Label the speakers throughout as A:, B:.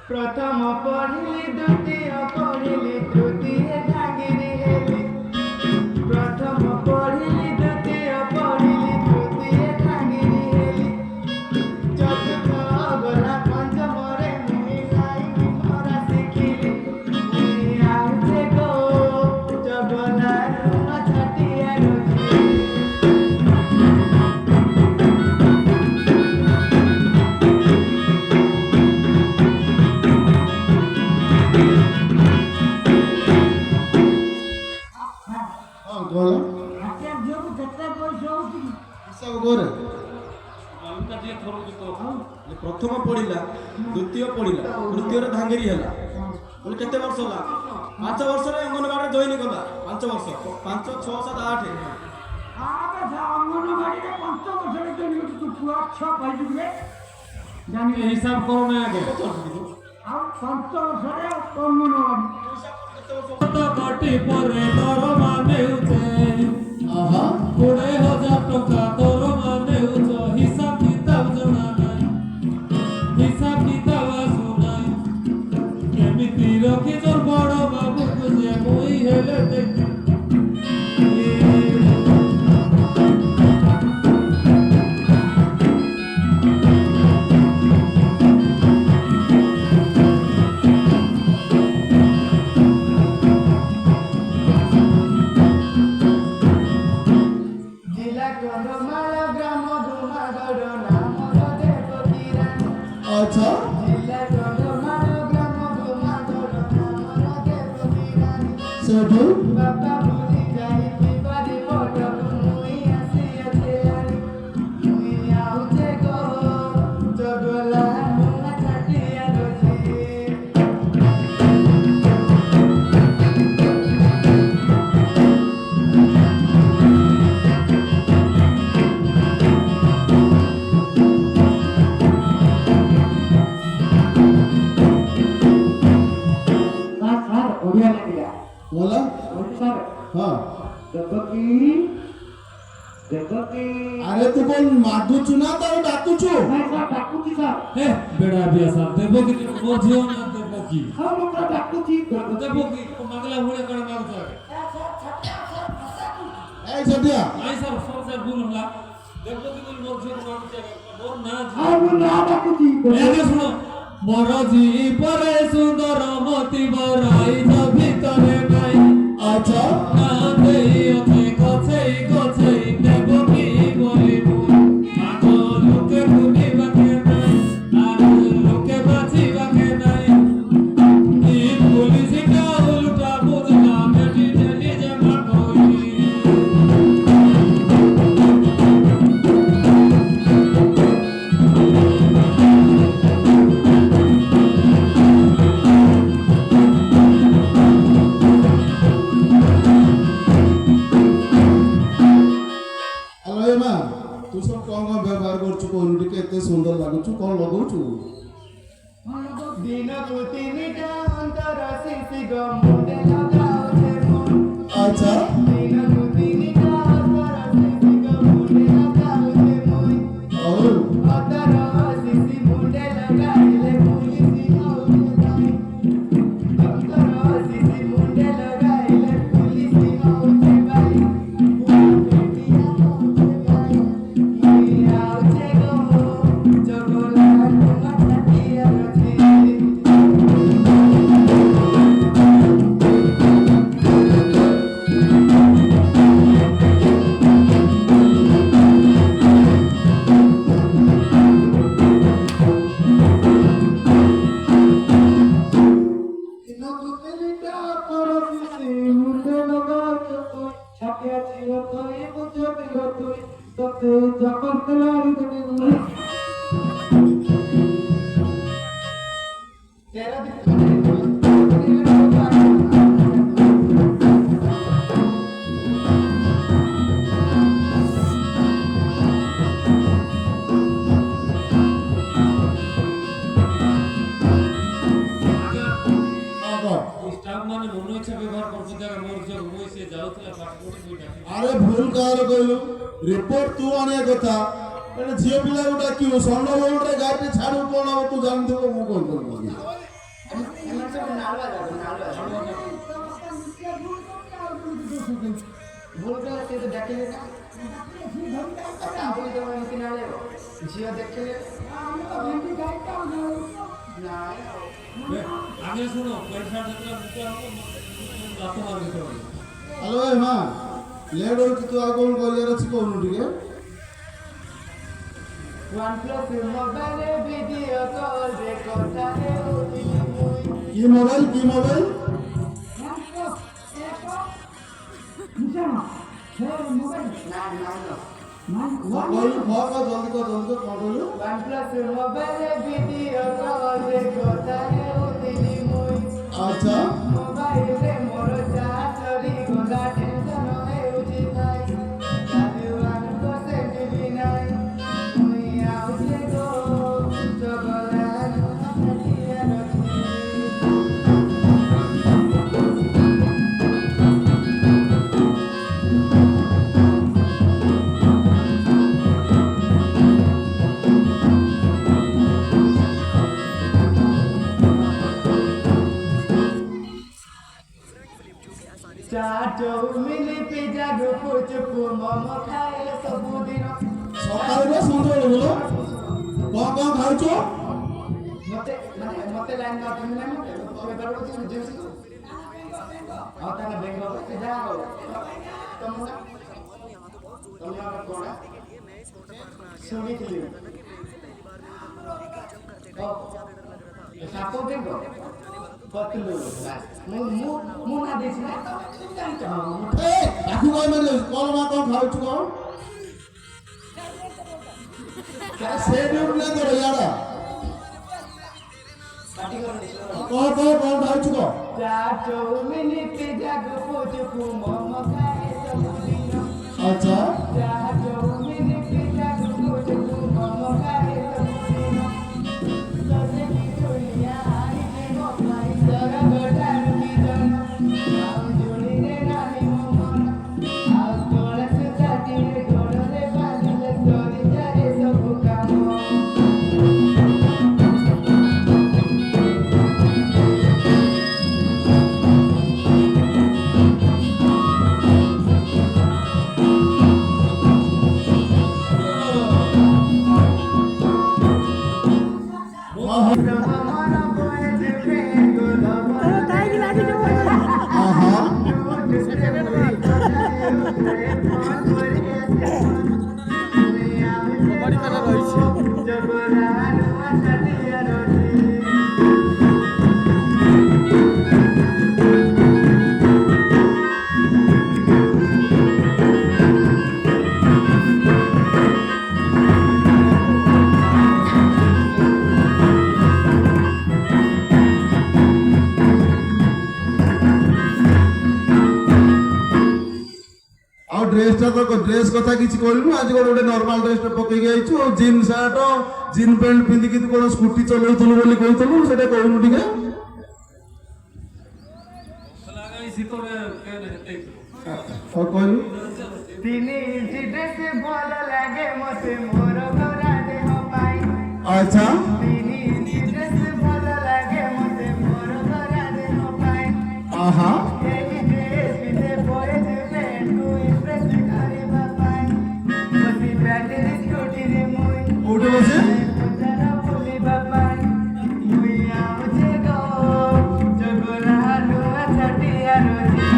A: प्रथम पढ़िली द्वितीय पढ़िली तृतीय ढांगिरी हेली प्रथम पढ़िली द्वितीय पढ़िली तृतीय ढांगिरी हेली चतुर्थ गला पंचमरे मुई लाइनी मरा शिखिली मुई आउचे गो जगला ऋण छाटिया रखी
B: प्रथम पढ़ला द्वितीय पढ़ला तृतीय धांगेरी है केते वर्ष होला 5 वर्ष रे अंगनवाड़ी जॉइन कला 5 वर्ष 5 6 7 8
C: अंगनवाड़ी रे 5 वर्ष रे जॉइन तू पुआ 6 पाइजु रे
D: जानी हिसाब करो ना आगे
C: आ 5 वर्ष रे अंगनवाड़ी
D: तो कोटी परे तोर माने उते आहा 20,000 टका तोर माने उतो हिसाब किताब जणा नाही हिसाब किताब सुनाई केमिति रखी जोर बड़ बाबू को जे कोई हेले देख
A: जिला कंधमाल ग्राम धुमागढ़ नामर देवकी रानी
B: अच्छा
A: जिला कंधमाल ग्राम धुमागढ़ नामर देवकी रानी
B: सेठू
A: बाबा भूली जाई पिबारी पटक मुई आसी अतेलानी मुई आउचे गो जगला नुआ छाटिया रखी
C: सर ओडिया लागला
B: बोला
C: सर
B: हां
C: देवकी
B: अरे तू कोण मागुचु ना तर डाकुचु
C: मैं सर डाकुची सर
D: ए बेड़ा बिया साहब देबो कि मोर जीव ना देबो की
C: हम लोग डाकुची
D: देबो की मागला होळे कण मागतो
B: ए छटिया
D: नहीं सर से भूल होला देबो कि मोर जीव मागतो मोर ना
C: हम ना डाकुची
D: एगे सुनो मोर जी परे सुंदर मति बराई ज भीतरे নাই
B: अच्छा
D: না দেই অথে গছেই গছেই দেবো কি বলিবু আগো লোকে গুনি বাকে নাই আর লোকে বাঁচি বাকে নাই কি পুলিশটা উল্টা বুঝলা বেটি নিজে মাগই
B: अरे मां तू सब कौन व्यवहार करछु कोन के एते सुंदर लागुछु कोन लगौछु
A: दिन कुतिनिटा अंतर शिशि गमुंडे लगाउछे मुन
B: अच्छा
A: दिन कुतिनिटा अंतर शिशि गमुंडे लगाउछे मुन
B: और
A: अंतर शिशि मुंडे लगाइले पुलिस आउछे जाई अंतर शिशि मुंडे लगाइले पुलिस आउछे जाई बेटिया आउछे जाई मुई आउछे गो जगला नुआ छाटिया रखी
D: स्टाफ माने मनो इच्छा व्यवहार करछ जरा मोर जे होई से जाउतला पासपोर्ट दुईटा
B: अरे भूल कार कहलु रिपोर्ट तू आने कथा एने झियो पिला गोटा क्यों सोनो गोटे गाड़ी छाड़ू कोन अब तू जान देबो मु कोन करबो
A: ଭୁଲ କଲା ସେ ତ ଡାକିଲେ ନା ଆଉ ତ ଏମିତି ନା ଝିଅ ଦେଖିଲେ ନାଇଁ
D: ଆଗେ ଶୁଣ ପଇସା ଯେତେବେଳେ ମୁଖ୍ୟ ହବ ଲାତ ମାରି
E: ଆଲୋ ଭାଇ ମା ଲେଟ୍ ହଉଛି ତୁ ଆଉ କଣ କରିବାର ଅଛି କହୁନୁ ଟିକେ
A: OnePlus ମୋବାଇଲ ଭିଡିଓ କଲ ରେ କଥା ହେଉଥିଲି
E: কি মোবাইল
A: ନା
E: କହିଲু জলদি কর কଣ କହିଲୁ
A: OnePlus ମୋବାଇଲ ଭିଡିଓ କଲ ରେ କଥା ହେଉଥିଲି ମୁଇଁ
E: ଆଚ୍ଛା
A: ମୋବାଇଲରେ ମୋର ଚାର୍ଜ ସରିଗଲା ଟେନସନ ହେଉଛି ଭାଇ ଚାଲୁ 1% ବି ନାହିଁ ମୁଇଁ ଆଉଛେ ଗୋ ଚଗଲା ନଟିଆ ରଖି ଚାଉମିନ ପିଜା ଗୁପଚୁପ ମୋମୋ ଖାଏ ସବୁଦିନ
E: ସକାଳେ ସନ୍ଧ୍ୟାବେଳେ ବୋଲ କଣ ଖାଉଛୁ
A: ମତେ ଲାଇନ୍ ନଥିଲି ନା ଆଉ ତାଙ୍କ ବେଙ୍ଗ ଯାହା ହଉ ତମର କଣ ଶୁଣିଥିଲି ସାପ ବେଙ୍ଗ ପତଲୁ ମୁଁ ନା ଦେଇଛି ନା ଜାଣିଛ
E: ଏ ତାକୁ କଣ ମାନେ କଣ ମା କଣ ଖାଉଛୁ କଣ ସେ ଡ୍ୟୁଟି କର ইয়ারা
A: ପାଟି କରନି
E: କଣ ଖାଉଛୁ କଣ
A: ଚାଉମିନ ପିଜା ଗୁପଚୁପ ମୋମୋ ଖାଏ ସବୁଦିନ
E: ଆଚ୍ଛା
A: ଚାଉମିନ ପିଜା ଗୁପଚୁପ ମୋମୋ ଖାଏ ସବୁଦିନ ତୋତେ କି ଦୁନିଆ ଆଣିଲେ ମୋ ପାଇଁ ସରଗଟାରୁ କି ଜନ ଆଉ ଯୋଡ଼ିରେ ନାହିଁ ମୋ ମନ ଆଉ ତୋଳ ସୁତାଟିରେ ଗୋଡ଼ରେ ବାନ୍ଧିଲେ ସରିଯାଏ ସବୁ କାମ
E: ଆଉ ଡ୍ରେସ୍ କଥା କିଛି କହିଲୁନି ଆଜି ଗୋଟେ ନର୍ମାଲ ଡ୍ରେସ୍ ପକେଇକି ଆଇଛୁ ଆଉ ଜିନ୍ ସାର୍ଟ ଜିନ୍ ପ୍ୟାଣ୍ଟ ପିନ୍ଧିକି ତୁ କଣ ସ୍କୁଟି ଚଲଉଥିଲୁ ବୋଲି କହୁଥିଲୁ ସେଟା କହୁନୁ ଟିକେ
D: ଶୀତରେ
E: କହିଲୁ
A: 3 ଇଞ୍ଚ ଡ୍ରେସ୍ ଭଲ ଲାଗେ ମତେ ମୋର ଗୋରା ଦେହ ପାଇଁ
E: ଆଚ୍ଛା
A: 3 ଇଞ୍ଚ ଡ୍ରେସ୍ ଭଲ ଲାଗେ ମତେ ମୋର ଗୋରା ଦେହ ପାଇଁ
E: ଆହା
A: ଏହି ଡ୍ରେସ୍ ପିନ୍ଧେ ପରେ ପ୍ୟାଣ୍ଟକୁ ଇମ୍ପ୍ରେସ୍ କରିବା ପାଇଁ ବସି ବ୍ୟାଟେରୀ ସ୍କୁଟିରେ ମୁଇଁ
E: କୋଉଠି ବସେ
A: ପଚାର ବୁଲିବା ପାଇଁ ମୁଇଁ ଆଉଛେ ଗୋ ଚଗଲା ନୂଆ ଛାଟିଆ ରଛି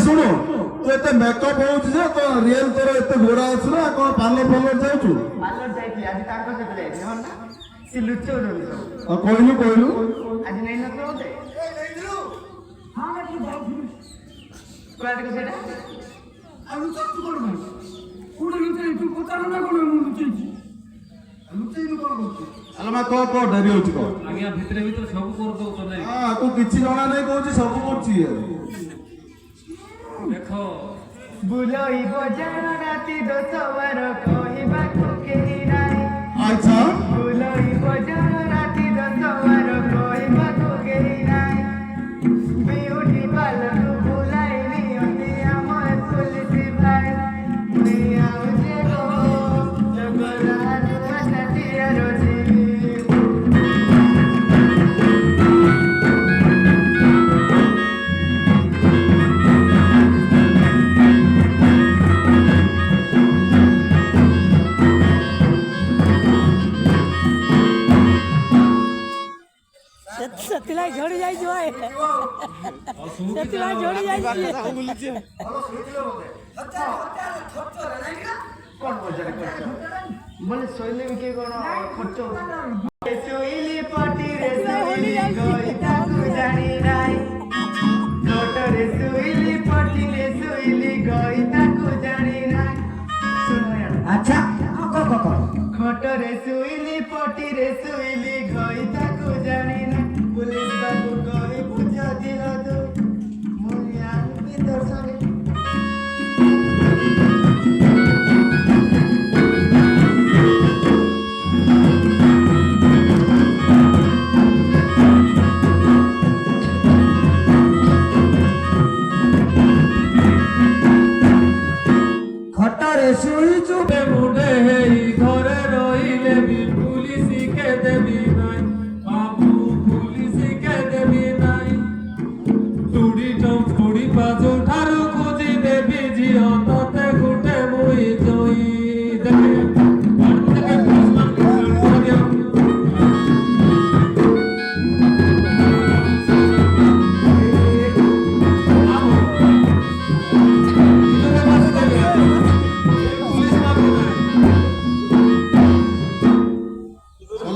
E: ଶୁଣୁ ତୁ ଏତେ ମେକଅପ୍ ହଉଛି ଯେ ତ ରିଏଲ ତୋର ଏତେ ଘୋଡ଼ା ଅଛି ନା କଣ ପାର୍ଲର ଯାଉଛୁ
A: ପାର୍ଲର ଯାଇଥିଲି ଆଜି ତାଙ୍କ ସହିତ ଯାଇଥିଲି ହଁ ନା ସେ ଲୁଚଉଛନ୍ତି ସବୁ
E: କହିଲୁ
A: ଆଜି ନେଇ ନଥିଲ ବୋଧେ କୁଆଡ଼େ ସେଇଟା
C: ଆଉ ଲୁଚେଇଛୁ କଣ ପାଇଁ କୋଉଠି ଲୁଚେଇଛୁ ପଚାର ନା କଣ ମୁଁ ଲୁଚେଇଛି ଲୁଚେଇଛୁ କଣ କରୁଛୁ
E: ଆଲୋ ମା କହ ଡେରି ହଉଛି କହ
D: ଆଜ୍ଞା ଭିତରେ ସବୁ କରିଦଉଛନ୍ତି
E: ହଁ ତୁ କିଛି ଜଣା ନାହିଁ କହୁଛି ସବୁ କରୁଛି
D: ଦେଖ
A: ବୁଲଇ ବଜାର ରାତି 10 ବାର କହିବାକୁ କେହି ନାହିଁ
E: ଆଚ୍ଛା
A: ବୁଲଇ ବଜାର ରାତି 10 ବାର
F: ସେଥିଲାଗି ଝଡ଼ି ଯାଇଛି ଭାଇ ସେଥିଲାଗି ଝଡ଼ି ଯାଇଛି
A: କଣ ମଜାରେ ବୋଲେ ଶୋଇଲେ ବି କିଏ କଣ ଖର୍ଚ୍ଚ ଶୋଇଲି ପଟିରେ ଶୋଇଲି ଗଇ ତାକୁ ଜାଣି ନାହିଁ ଖଟରେ ଶୋଇଲି ପଟିରେ ଶୋଇଲି ଗଇ ତାକୁ ଜାଣି ନାହିଁ
C: ଆଚ୍ଛା
A: ଖଟରେ ଶୋଇଲି ପଟିରେ ଶୋଇଲି ଗଇ ତାକୁ ଜାଣି ନାହିଁ ପୁଲିସ ତାକୁ କହି ବୁଝ ଦିଲ ତୁ ମୁଲିଆ ଭିତର ସଙ୍ଗେ
C: ଖଟରେ ଶୋଇଛୁ
D: ମୁଣ୍ଡେ ହେଇ ଘରେ ରହିଲେ ବି ପୁଲିସ କେ ଦେବି নাই ବାବୁ ପୁଲିସ କେ ଦେବି নাই ଚୁଡ଼ି ଚୁଡ଼ି ବାଜୁ ଠାରୁ ଖୋଜି ଦେବି ଝିଅ ତତେ ଗୋଟେ ମୁଇ ଜଇ ଦେଖେ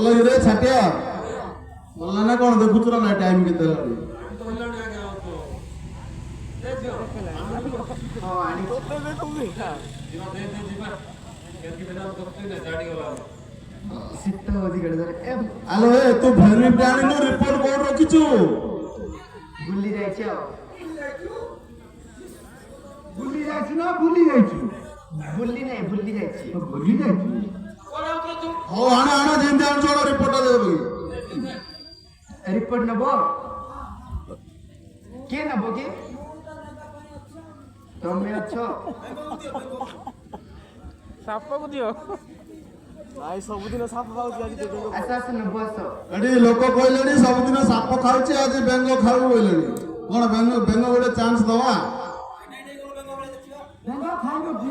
E: ସରିଲା ଛାଟିଆ ସରିଲା ନା କଣ ଦେଖୁଛୁ ନା ନାଇଁ ଟାଇମ କେତେ ହେଲାଣି
A: ଶୀତ ଅଧିକ
E: ଆଲୋ ଏ ତୁ ଭେରିଫି ଆଣିନୁ ରିପୋର୍ଟ କୋଉଠି ରଖିଛୁ
A: ବୁଲି ଯାଇଛି ଆଉ
C: ଭୁଲି ଯାଇଛି ନା ଭୁଲି ଯାଇଛି
A: ବୁଲି ନାହିଁ ଭୁଲି ଯାଇଛି
C: ଭୁଲି ଯାଇଛି
E: ହଉ ଆଣ ଆଣ ଯେମିତି ଆଣୁଛୁ ଆଣ ରିପୋର୍ଟଟା ଦେବ
A: ରିପୋର୍ଟ ନବ କିଏ ନବ କି ତମେ ଅଛ
B: ସାପକୁ ଦିଅ ଭାଇ ସବୁଦିନ ସାପ ଖାଉଛି ଆଜି
A: ଆସ ଆସ ନବ ଆସ
E: ଏଠି ଲୋକ କହିଲେଣି ସବୁଦିନ ସାପ ଖାଉଛି ଆଜି ବେଙ୍ଗ ଖାଉ କହିଲେଣି କଣ ବେଙ୍ଗ ବେଙ୍ଗ ଗୋଟେ ଚାନ୍ସ ଦବା
C: ବେଙ୍ଗ ଖାଇବ କି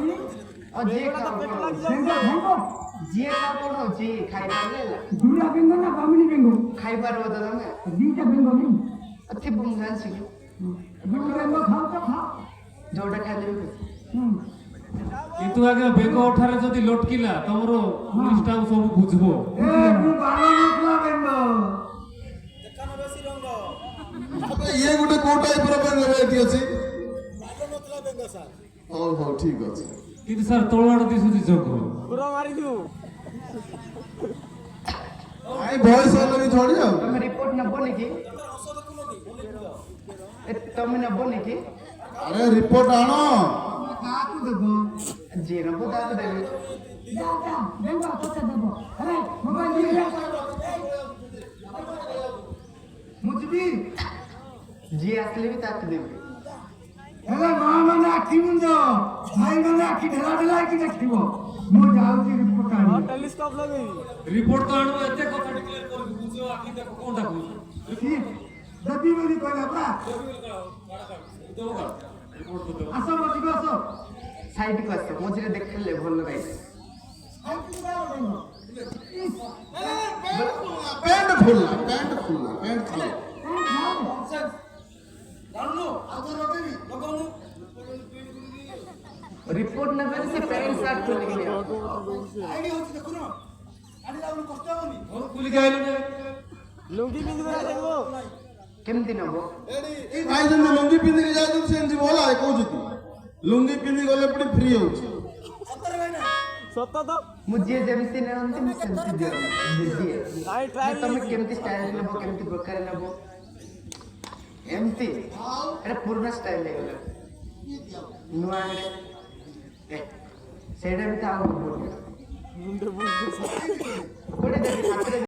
A: ଯିଏ ଖାଉ
C: ବେଙ୍ଗ ଖାଇବ
A: ଯିଏ ଖାଉ କଣ ହଉଛି ଖାଇପାରିଲେ ହେଲା
C: ଦୁରା ବେଙ୍ଗ ନା ବାମିନି ବେଙ୍ଗ
A: ଖାଇପାରିବ ତ ତମେ
C: ଦିଟା ବେଙ୍ଗ ନେଇ
A: ଥିବ ମୁଁ ଜାଣିଛି କି
C: ଦୁରା ବେଙ୍ଗ ଖାଉ ତ ଖା
A: ଯୋଉଟା ଖାଇଲେ ବି
D: କିନ୍ତୁ ଆଜ୍ଞା ବେଙ୍ଗ ଅଠାରେ ଯଦି ଲଟକିଲା ତମର ପୁଲିସ ଟାକୁ ସବୁ ବୁଝବ
C: ଏ ମୁଁ ବାଳ ନଥିଲା ବେଙ୍ଗ
E: ଆବେ ଇଏ ଗୋଟେ କୋଉ ଟାଇପର ବେଙ୍ଗ ଏଠି ଅଛି ହଉ ହଉ ଠିକ ଅଛି
D: କିନ୍ତୁ ସାର୍ ତଳଆଡ ଦିଶୁଛି ଜଙ୍ଗଲ
B: ପୁରା ମାରିଛୁ
E: ଭାଇ ଭଏସ ହେଲେ ବି ଛଡି ଯାଉ
A: ତମେ ରିପୋର୍ଟ ନବନି କି ତମେ ନବନି କି
E: ଆରେ ରିପୋର୍ଟ ଆଣ
C: କାହାକୁ ଦେବ
A: ଯିଏ ନବ ତାକୁ ଦେବେ
C: ଯା ଯା ବେଙ୍ଗ ପଛେ ଦେବ ଆରେ ମୋବାଇଲ দিয়ে ଯା ମୁଁ ଯିବି
A: ଯିଏ ଆସିଲେ ବି ତାକୁ ଦେବେ
C: ହେଲେ ମା ମାନେ ଆଖି ମୁଞ୍ଜ ଭାଇ ମାନେ ଆଖି ଢେଲା ଢେଲା ହେଇକି ଦେଖିବ ମୁଁ ଯାଉଛି ରିପୋର୍ଟ ଆଣିବି
B: ଟେଲିସ୍କୋପ ଲଗେଇବି
D: ରିପୋର୍ଟ ତ ଆଣିବ ଏତେ କଥା ଡିକ୍ଲେୟାର କରିବି ବୁଝ ଆଖି ଦେଖ କୋଉଟା କହୁଛ
C: ଦେବି ବୋଲି କହିଲା ପରା ଆସ ମଝିକୁ ଆସ
A: ସାଇଡକୁ ଆସ ମଝିରେ ଦେଖିଲେ ଭଲ ଲାଗେ
E: ପ୍ୟାଣ୍ଟ ଖୋଲା ପ୍ୟାଣ୍ଟ ଖୋଲା ପ୍ୟାଣ୍ଟ ଖୋଲା
A: ରିପୋର୍ଟ ନେବେ ସେ ପ୍ୟାଣ୍ଟ ସାର୍ଟ ଖୋଲିକି ନିଅ
D: ଖୋଲିକି ଆଇଲୁ
B: ଲୁଙ୍ଗି ପିନ୍ଧିବା ଦେଖିବ
A: କେମିତି ନବ
E: ଏଇ ଭାଇ ଯେମିତି ଲୁଙ୍ଗି ପିନ୍ଧିକି ଯାଉଛନ୍ତି ସେମିତି ଭଲ କହୁଛନ୍ତି ଲୁଙ୍ଗି ପିନ୍ଧି ଗଲେ ପୁଣି ଫ୍ରି ହଉଛି
B: ସତ ତ
A: ମୁଁ ଯିଏ ଯେମିତି ନିଅନ୍ତି ମୁଁ ସେମିତି ଦିଏ
B: ନାଇଁ ଟ୍ରାଏ
A: ତମେ କେମିତି ଷ୍ଟାଇଲ ନେବ କେମିତି ପ୍ରକାର ନେବ ଏମିତି ଏଟା ପୁରୁଣା ଷ୍ଟାଇଲ ହେଇଗଲା ନୂଆ ସେଇଟା ବି ତ ଆଉ ଗୋଟେ ଦେବି ହାତରେ